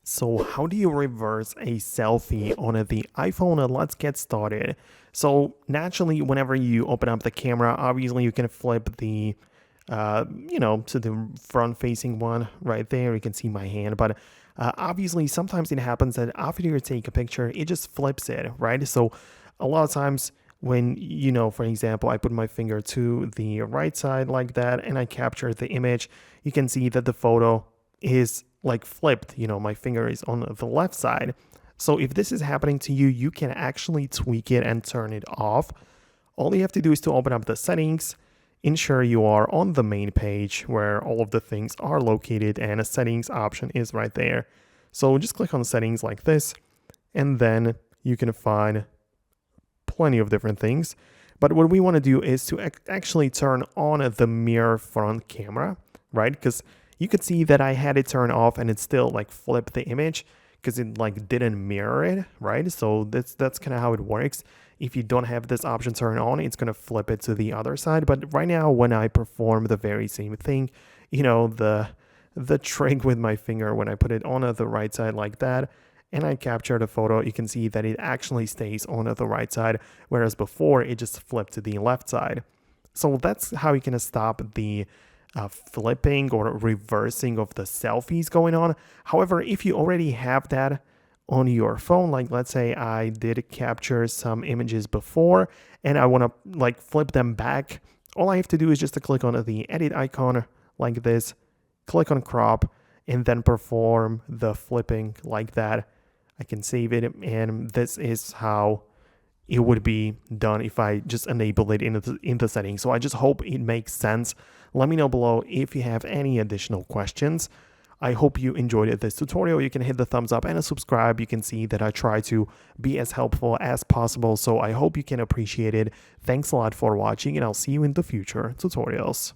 So how do you reverse a selfie on the iPhone? Let's get started. So naturally, whenever you open up the camera, obviously you can flip the, to the front-facing one right there. You can see my hand, but obviously sometimes it happens that after you take a picture, it just flips it, right? So a lot of times when, for example, I put my finger to the right side like that and I capture the image, you can see that the photo is like flipped. My finger is on the left side. So if this is happening to you, you can actually tweak it and turn it off. All you have to do is to open up the settings, ensure you are on the main page where all of the things are located, and a settings option is right there. So just click on settings like this, and then you can find plenty of different things. But what we want to do is to actually turn on the mirror front camera, right? Because you could see that I had it turned off and it still like flipped the image because it like didn't mirror it, right? So that's kind of how it works. If you don't have this option turned on, it's going to flip it to the other side. But right now, when I perform the very same thing, the trick with my finger, when I put it on the right side like that, and I capture the photo, you can see that it actually stays on the right side, whereas before it just flipped to the left side. So that's how you can stop the flipping or reversing of the selfies going on. However, if you already have that on your phone, like let's say I did capture some images before and I want to like flip them back, all I have to do is just to click on the edit icon like this, click on crop, and then perform the flipping like that. I can save it, and this is how it would be done if I just enable it in the settings. So I just hope it makes sense. Let me know below if you have any additional questions. I hope you enjoyed this tutorial. You can hit the thumbs up and subscribe. You can see that I try to be as helpful as possible. So I hope you can appreciate it. Thanks a lot for watching, and I'll see you in the future tutorials.